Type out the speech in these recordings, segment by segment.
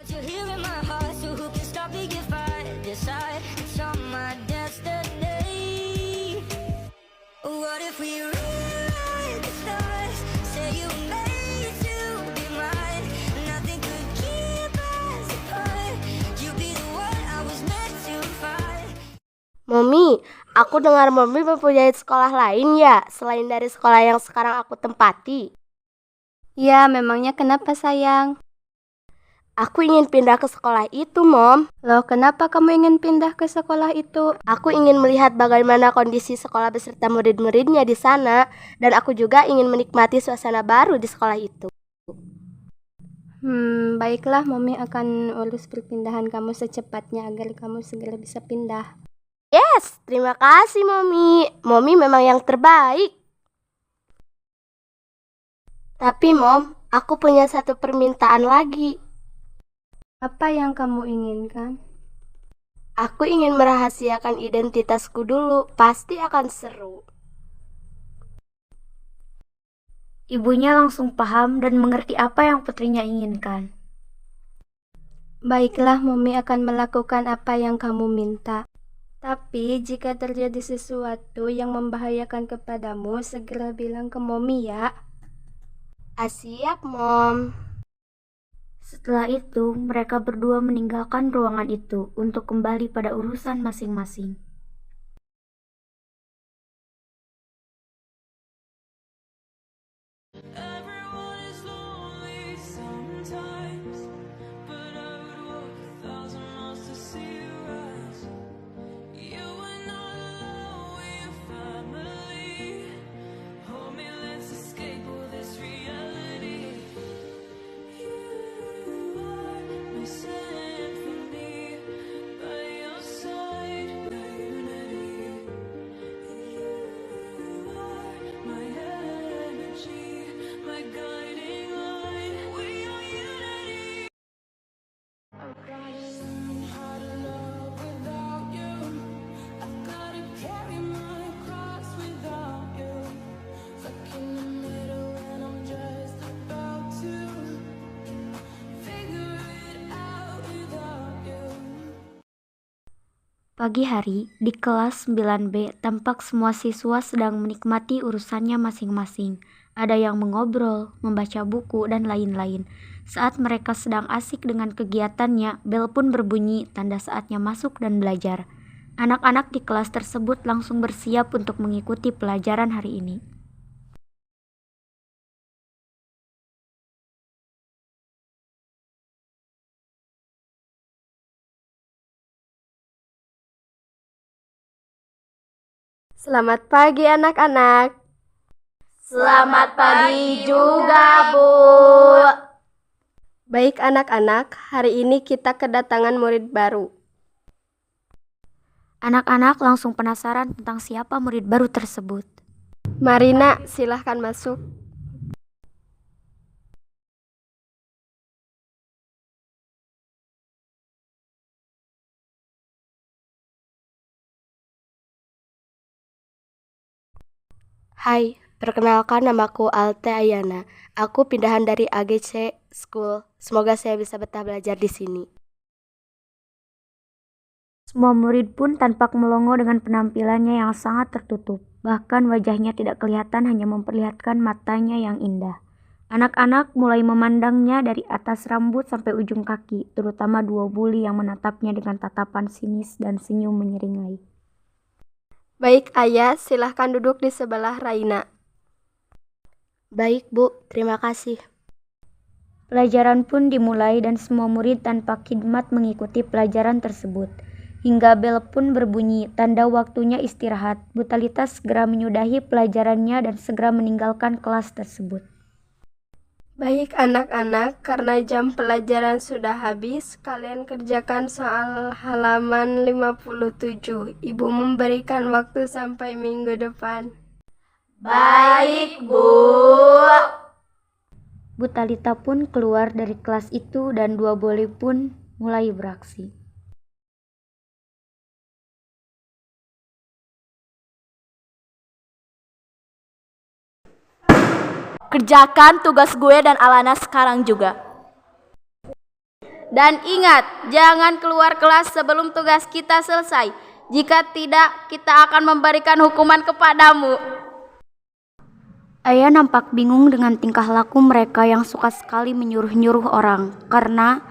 You're here in my heart, so who can stop me if I decide it's on my destiny? What if we rewrite the stars? Say you were made to be mine. Nothing could keep us apart. You be the one I was meant to find. Mami, aku dengar Mami mempunyai sekolah lain ya, selain dari sekolah yang sekarang aku tempati. Ya, memangnya kenapa sayang? Aku ingin pindah ke sekolah itu, Mom. Loh, kenapa kamu ingin pindah ke sekolah itu? Aku ingin melihat bagaimana kondisi sekolah beserta murid-muridnya di sana, dan aku juga ingin menikmati suasana baru di sekolah itu. Baiklah, Mami akan urus perpindahan kamu secepatnya agar kamu segera bisa pindah. Yes, terima kasih, Mami. Mami memang yang terbaik. Tapi, Mom, aku punya satu permintaan lagi. Apa yang kamu inginkan? Aku ingin merahasiakan identitasku dulu, pasti akan seru. Ibunya langsung paham dan mengerti apa yang putrinya inginkan. Baiklah, Mami akan melakukan apa yang kamu minta. Tapi jika terjadi sesuatu yang membahayakan kepadamu, segera bilang ke Mami ya. Siap, Mom. Setelah itu, mereka berdua meninggalkan ruangan itu untuk kembali pada urusan masing-masing. Everyone is lonely sometimes, but I would walk 1,000 miles to see you rise. You are not alone, we're family. Hold me, let's escape all this reality. You are my symphony, by your side, my unity. You are my energy, my guiding light. We are unity. I've gotta learn how to love without you. I've gotta carry my cross without you. Stuck in the middle and I'm just about to figure it out without you. Pagi hari, di kelas 9B, tampak semua siswa sedang menikmati urusannya masing-masing. Ada yang mengobrol, membaca buku, dan lain-lain. Saat mereka sedang asik dengan kegiatannya, bel pun berbunyi, tanda saatnya masuk dan belajar. Anak-anak di kelas tersebut langsung bersiap untuk mengikuti pelajaran hari ini. Selamat pagi, anak-anak. Selamat pagi juga, Bu. Baik, anak-anak, hari ini kita kedatangan murid baru. Anak-anak langsung penasaran tentang siapa murid baru tersebut. Marina, silahkan masuk. Hai, perkenalkan namaku Alte Ayana. Aku pindahan dari AGC School. Semoga saya bisa betah belajar di sini. Semua murid pun tampak melongo dengan penampilannya yang sangat tertutup. Bahkan wajahnya tidak kelihatan, hanya memperlihatkan matanya yang indah. Anak-anak mulai memandangnya dari atas rambut sampai ujung kaki, terutama dua buli yang menatapnya dengan tatapan sinis dan senyum menyeringai. Baik, Ayah, silahkan duduk di sebelah Raina. Baik, Bu, terima kasih. Pelajaran pun dimulai dan semua murid tanpa khidmat mengikuti pelajaran tersebut. Hingga bel pun berbunyi, tanda waktunya istirahat. Bu Talita segera menyudahi pelajarannya dan segera meninggalkan kelas tersebut. Baik, anak-anak, karena jam pelajaran sudah habis, kalian kerjakan soal halaman 57. Ibu memberikan waktu sampai minggu depan. Baik, Bu. Bu Talita pun keluar dari kelas itu dan dua boli pun mulai beraksi. Kerjakan tugas gue dan Alana sekarang juga. Dan ingat, jangan keluar kelas sebelum tugas kita selesai. Jika tidak, kita akan memberikan hukuman kepadamu. Ayah nampak bingung dengan tingkah laku mereka yang suka sekali menyuruh-nyuruh orang, karena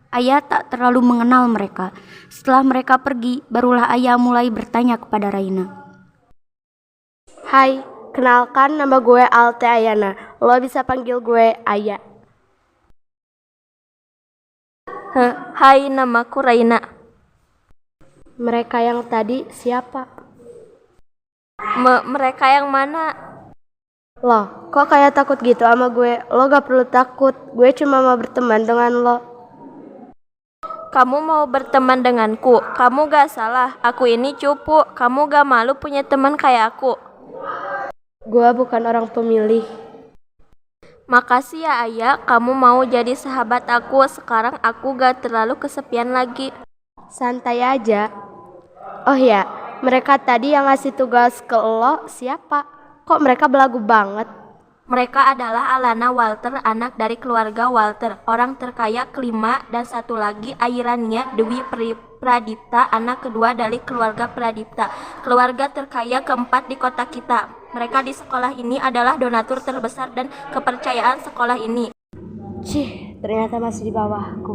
ayah tak terlalu mengenal mereka. Setelah mereka pergi, barulah ayah mulai bertanya kepada Raina. Hai, kenalkan nama gue Alte Ayana. Lo bisa panggil gue Aya. Hai, namaku Raina. Mereka yang tadi siapa? Mereka yang mana? Loh, kok kayak takut gitu sama gue? Lo gak perlu takut, gue cuma mau berteman dengan lo. Kamu mau berteman denganku? Kamu gak salah, aku ini cupu. Kamu gak malu punya teman kayak aku? Gue bukan orang pemilih. Makasih ya Ayah, kamu mau jadi sahabat aku. Sekarang aku gak terlalu kesepian lagi. Santai aja. Oh ya, mereka tadi yang ngasih tugas ke lo siapa? Kok mereka belagu banget? Mereka adalah Alana Walter, anak dari keluarga Walter, orang terkaya kelima, dan satu lagi Airania Dewi Pradipta, anak kedua dari keluarga Pradipta, keluarga terkaya keempat di kota kita. Mereka di sekolah ini adalah donatur terbesar dan kepercayaan sekolah ini. Cih, ternyata masih di bawahku.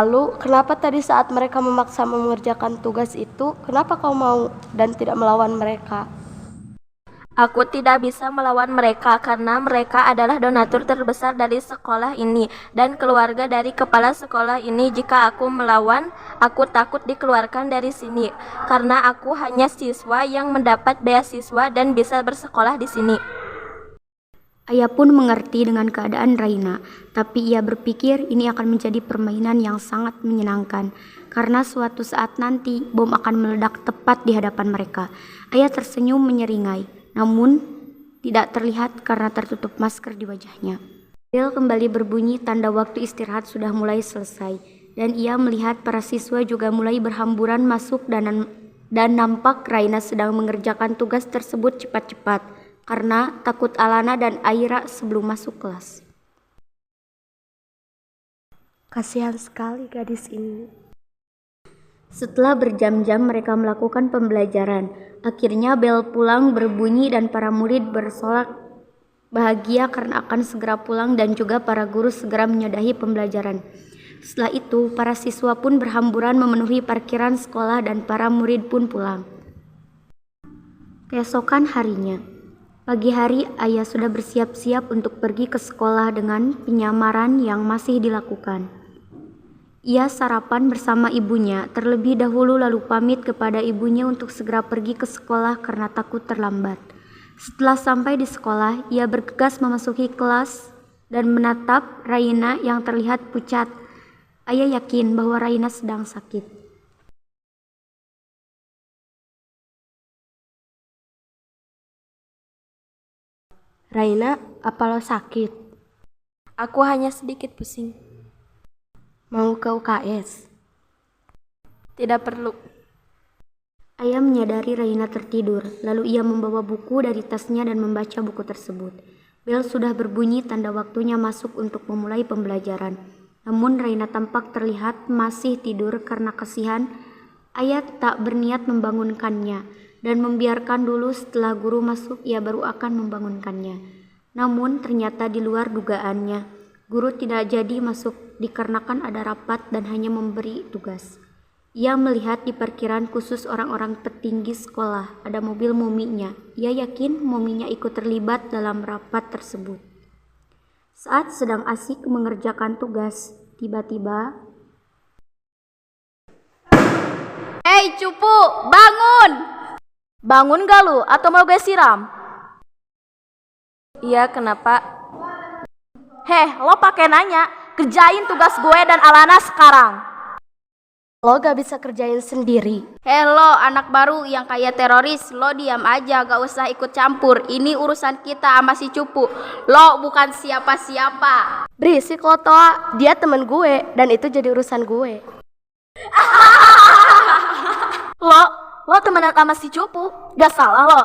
Lalu, kenapa tadi saat mereka memaksa mengerjakan tugas itu, kenapa kau mau dan tidak melawan mereka? Aku tidak bisa melawan mereka karena mereka adalah donatur terbesar dari sekolah ini dan keluarga dari kepala sekolah ini. Jika aku melawan, aku takut dikeluarkan dari sini karena aku hanya siswa yang mendapat beasiswa dan bisa bersekolah di sini. Ayah pun mengerti dengan keadaan Raina, tapi ia berpikir ini akan menjadi permainan yang sangat menyenangkan karena suatu saat nanti bom akan meledak tepat di hadapan mereka. Ayah tersenyum menyeringai, namun tidak terlihat karena tertutup masker di wajahnya. Bel kembali berbunyi tanda waktu istirahat sudah mulai selesai, dan ia melihat para siswa juga mulai berhamburan masuk dan nampak Raina sedang mengerjakan tugas tersebut cepat-cepat karena takut Alana dan Aira sebelum masuk kelas. Kasihan sekali gadis ini. Setelah berjam-jam mereka melakukan pembelajaran, akhirnya bel pulang berbunyi dan para murid bersorak bahagia karena akan segera pulang dan juga para guru segera menyudahi pembelajaran. Setelah itu, para siswa pun berhamburan memenuhi parkiran sekolah dan para murid pun pulang. Keesokan harinya, pagi hari ayah sudah bersiap-siap untuk pergi ke sekolah dengan penyamaran yang masih dilakukan. Ia sarapan bersama ibunya terlebih dahulu lalu pamit kepada ibunya untuk segera pergi ke sekolah karena takut terlambat. Setelah sampai di sekolah, ia bergegas memasuki kelas dan menatap Raina yang terlihat pucat. Ayah yakin bahwa Raina sedang sakit. Raina, apa lo sakit? Aku hanya sedikit pusing. Mau ke UKS? Tidak perlu. Ayah menyadari Raina tertidur, lalu ia membawa buku dari tasnya dan membaca buku tersebut. Bel sudah berbunyi tanda waktunya masuk untuk memulai pembelajaran. Namun Raina tampak terlihat masih tidur karena kasihan. Ayah tak berniat membangunkannya dan membiarkan dulu setelah guru masuk ia baru akan membangunkannya. Namun ternyata di luar dugaannya, guru tidak jadi masuk dikarenakan ada rapat dan hanya memberi tugas. Ia melihat di parkiran khusus orang-orang petinggi sekolah ada mobil mominya. Ia yakin mominya ikut terlibat dalam rapat tersebut. Saat sedang asik mengerjakan tugas, tiba-tiba, "Hei cupu, bangun! Bangun gak lu atau mau gue siram?" Iya, kenapa? Lo pakai nanya, kerjain tugas gue dan Alana sekarang. Lo gak bisa kerjain sendiri. Lo anak baru yang kayak teroris, lo diam aja gak usah ikut campur. Ini urusan kita sama si cupu. Lo bukan siapa-siapa. Berisik lo Toa, dia temen gue dan itu jadi urusan gue. Lo temenan sama si cupu? Gak salah lo.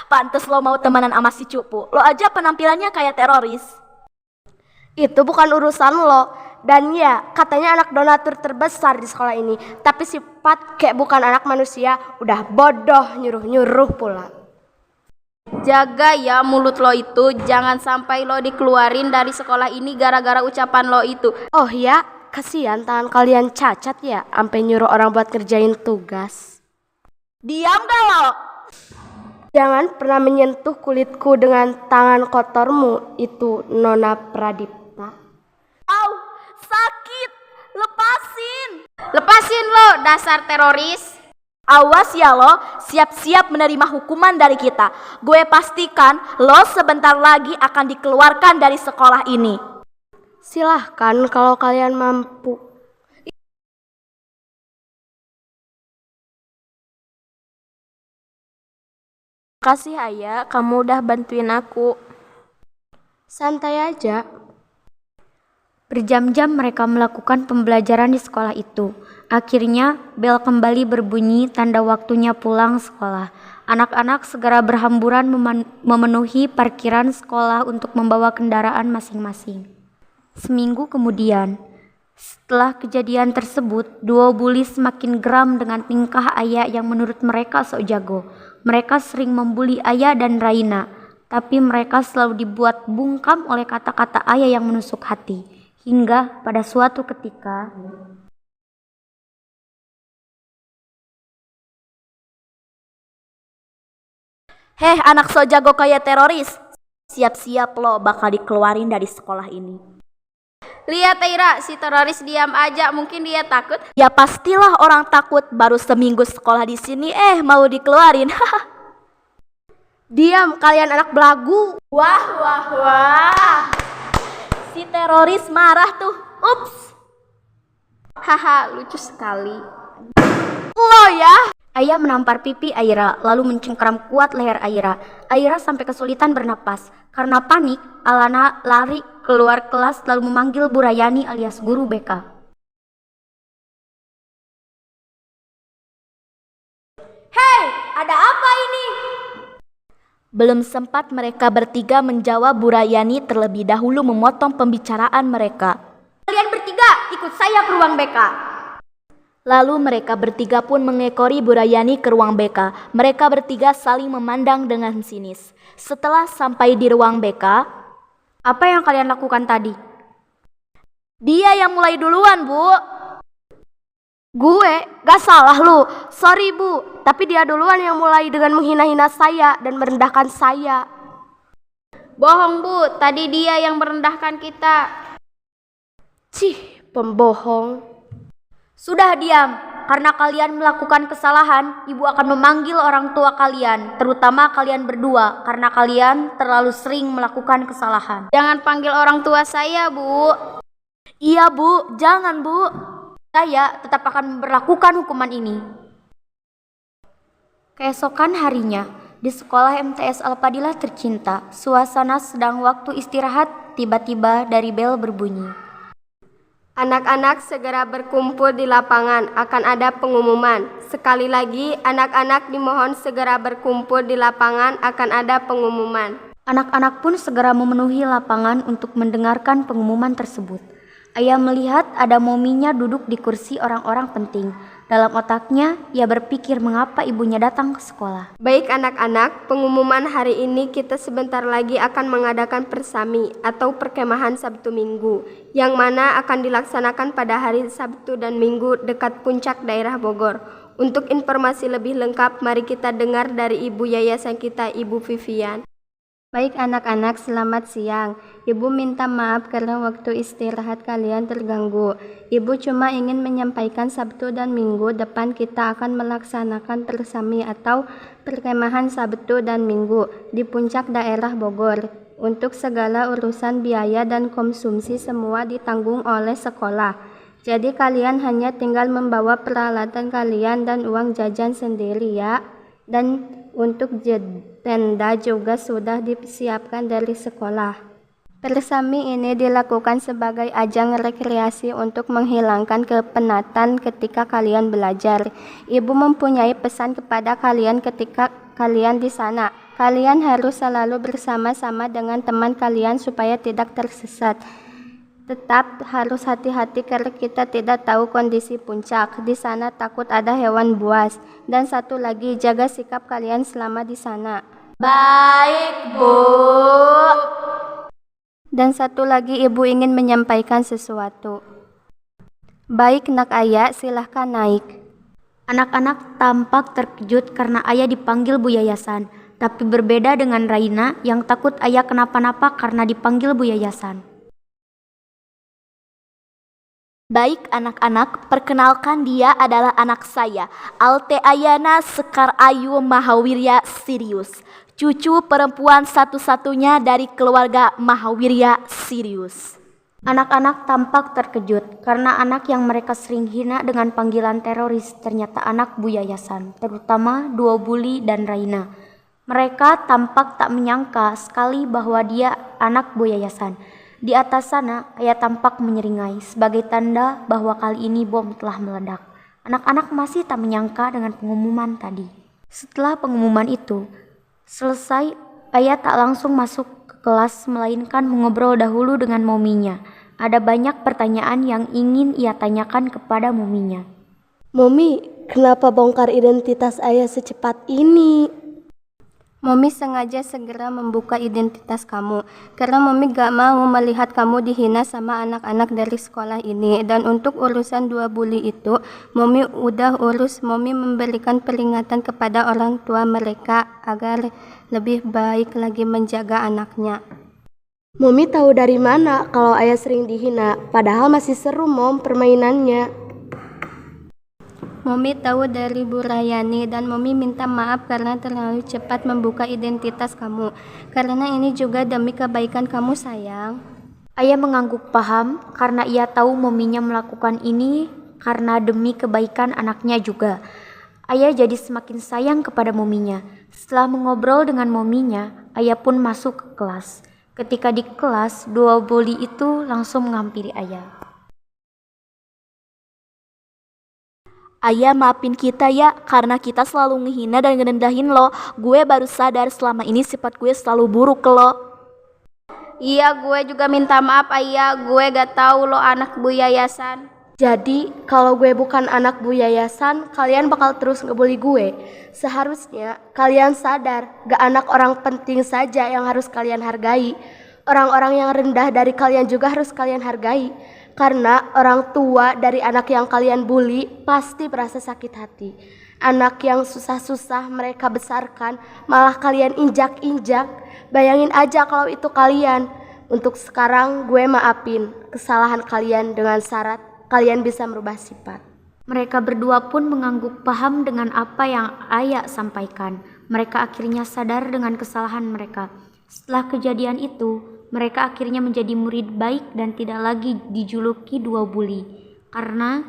Pantes lo mau temenan sama si cupu. Lo aja penampilannya kayak teroris. Itu bukan urusan lo. Dan ya, katanya anak donatur terbesar di sekolah ini. Tapi sifat kayak bukan anak manusia, udah bodoh nyuruh-nyuruh pula. Jaga ya mulut lo itu, jangan sampai lo dikeluarin dari sekolah ini gara-gara ucapan lo itu. Oh ya, kasihan tangan kalian cacat ya, sampai nyuruh orang buat kerjain tugas. Diam gak lo? Jangan pernah menyentuh kulitku dengan tangan kotormu, itu Nona Pradipta. Au, sakit. Lepasin lo, dasar teroris. Awas ya lo, siap-siap menerima hukuman dari kita. Gue pastikan lo sebentar lagi akan dikeluarkan dari sekolah ini. Silahkan kalau kalian mampu. Makasih Ayah, kamu udah bantuin aku. Santai aja. Berjam-jam mereka melakukan pembelajaran di sekolah itu. Akhirnya bel kembali berbunyi tanda waktunya pulang sekolah. Anak-anak segera berhamburan memenuhi parkiran sekolah untuk membawa kendaraan masing-masing. Seminggu kemudian, setelah kejadian tersebut, duo bully semakin geram dengan tingkah Ayah yang menurut mereka sok jago. Mereka sering membuli Ayah dan Raina, tapi mereka selalu dibuat bungkam oleh kata-kata Ayah yang menusuk hati. Hingga pada suatu ketika, Heh, anak so jago kayak teroris. Siap-siap lo bakal dikeluarin dari sekolah ini. Lihat Aira, si teroris diam aja, mungkin dia takut. Ya pastilah orang takut, baru seminggu sekolah di sini mau dikeluarin. Diam kalian anak belagu. Wah. Si teroris marah tuh. Ups. Haha, lucu sekali. Lo ya. Ayah menampar pipi Aira lalu mencengkeram kuat leher Aira. Aira sampai kesulitan bernapas. Karena panik, Alana lari keluar kelas lalu memanggil Bu Rayani alias guru BK. Hei, ada apa ini? Belum sempat mereka bertiga menjawab, Bu Rayani terlebih dahulu memotong pembicaraan mereka. Kalian bertiga ikut saya ke ruang BK. Lalu mereka bertiga pun mengekori Bu Rayani ke ruang BK. Mereka bertiga saling memandang dengan sinis. Setelah sampai di ruang BK, apa yang kalian lakukan tadi? Dia yang mulai duluan, Bu. Gue gak salah lu. Sorry Bu, tapi dia duluan yang mulai dengan menghina-hina saya dan merendahkan saya. Bohong Bu, tadi dia yang merendahkan kita. Cih, pembohong. Sudah diam, karena kalian melakukan kesalahan, ibu akan memanggil orang tua kalian, terutama kalian berdua, karena kalian terlalu sering melakukan kesalahan. Jangan panggil orang tua saya Bu. Iya Bu, jangan Bu. Saya tetap akan memberlakukan hukuman ini. Keesokan harinya, di sekolah MTS Al-Fadilah tercinta, suasana sedang waktu istirahat, tiba-tiba dari bel berbunyi. Anak-anak segera berkumpul di lapangan, akan ada pengumuman. Sekali lagi, anak-anak dimohon segera berkumpul di lapangan, akan ada pengumuman. Anak-anak pun segera memenuhi lapangan untuk mendengarkan pengumuman tersebut. Ayah melihat ada mominya duduk di kursi orang-orang penting. Dalam otaknya, ia berpikir mengapa ibunya datang ke sekolah. Baik anak-anak, pengumuman hari ini kita sebentar lagi akan mengadakan persami atau perkemahan Sabtu Minggu, yang mana akan dilaksanakan pada hari Sabtu dan Minggu dekat puncak daerah Bogor. Untuk informasi lebih lengkap, mari kita dengar dari ibu yayasan kita, Ibu Vivian. Baik anak-anak, selamat siang. Ibu minta maaf karena waktu istirahat kalian terganggu. Ibu cuma ingin menyampaikan Sabtu dan Minggu depan kita akan melaksanakan persami atau perkemahan Sabtu dan Minggu di puncak daerah Bogor. Untuk segala urusan biaya dan konsumsi semua ditanggung oleh sekolah. Jadi kalian hanya tinggal membawa peralatan kalian dan uang jajan sendiri ya. Dan untuk tenda juga sudah disiapkan dari sekolah. Persami ini dilakukan sebagai ajang rekreasi untuk menghilangkan kepenatan ketika kalian belajar. Ibu mempunyai pesan kepada kalian ketika kalian di sana. Kalian harus selalu bersama-sama dengan teman kalian supaya tidak tersesat. Tetap harus hati-hati karena kita tidak tahu kondisi puncak. Di sana takut ada hewan buas. Dan satu lagi, jaga sikap kalian selama di sana. Baik, Bu. Dan satu lagi, Ibu ingin menyampaikan sesuatu. Baik, nak ayah, silahkan naik. Anak-anak tampak terkejut karena ayah dipanggil Bu Yayasan, tapi berbeda dengan Raina yang takut ayah kenapa-napa karena dipanggil Bu Yayasan. Baik anak-anak, perkenalkan dia adalah anak saya, Alte Ayana Sekar Ayu Mahawirya Sirius, cucu perempuan satu-satunya dari keluarga Mahawirya Sirius. Anak-anak tampak terkejut karena anak yang mereka sering hina dengan panggilan teroris ternyata anak Bu Yayasan, terutama dua Buli dan Raina. Mereka tampak tak menyangka sekali bahwa dia anak Bu Yayasan. Di atas sana, ayah tampak menyeringai sebagai tanda bahwa kali ini bom telah meledak. Anak-anak masih tak menyangka dengan pengumuman tadi. Setelah pengumuman itu selesai, ayah tak langsung masuk ke kelas melainkan mengobrol dahulu dengan mominya. Ada banyak pertanyaan yang ingin ia tanyakan kepada mominya. Momi, kenapa bongkar identitas ayah secepat ini? Momi sengaja segera membuka identitas kamu karena Momi gak mau melihat kamu dihina sama anak-anak dari sekolah ini. Dan untuk urusan dua Buli itu, Momi udah urus. Momi memberikan peringatan kepada orang tua mereka agar lebih baik lagi menjaga anaknya. Momi tahu dari mana kalau ayah sering dihina, padahal masih seru Mom permainannya. Momi tahu dari Bu Rayani dan Momi minta maaf karena terlalu cepat membuka identitas kamu. Karena ini juga demi kebaikan kamu, sayang. Ayah mengangguk paham karena ia tahu mominya melakukan ini karena demi kebaikan anaknya juga. Ayah jadi semakin sayang kepada mominya. Setelah mengobrol dengan mominya, ayah pun masuk ke kelas. Ketika di kelas, dua Buli itu langsung menghampiri ayah. Ayah maafin kita ya, karena kita selalu ngehina dan ngerendahin lo. Gue baru sadar selama ini sifat gue selalu buruk ke lo. Iya, gue juga minta maaf ayah. Gue gak tahu lo anak Bu Yayasan. Jadi, kalau gue bukan anak Bu Yayasan, kalian bakal terus ngebully gue. Seharusnya kalian sadar, gak anak orang penting saja yang harus kalian hargai. Orang-orang yang rendah dari kalian juga harus kalian hargai. Karena orang tua dari anak yang kalian bully pasti merasa sakit hati. Anak yang susah-susah mereka besarkan malah kalian injak-injak. Bayangin aja kalau itu kalian. Untuk sekarang gue maafin kesalahan kalian dengan syarat kalian bisa merubah sifat. Mereka berdua pun mengangguk paham dengan apa yang ayah sampaikan. Mereka akhirnya sadar dengan kesalahan mereka. Setelah kejadian itu, mereka akhirnya menjadi murid baik dan tidak lagi dijuluki dua Buli. Karena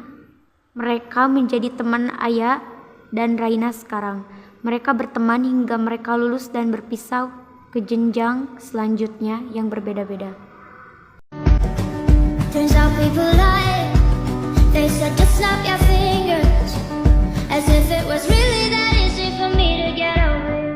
mereka menjadi teman ayah dan Raina sekarang. Mereka berteman hingga mereka lulus dan berpisah ke jenjang selanjutnya yang berbeda-beda. Turns out people lie. They said just snap your fingers, as if it was really that easy for me to get over you.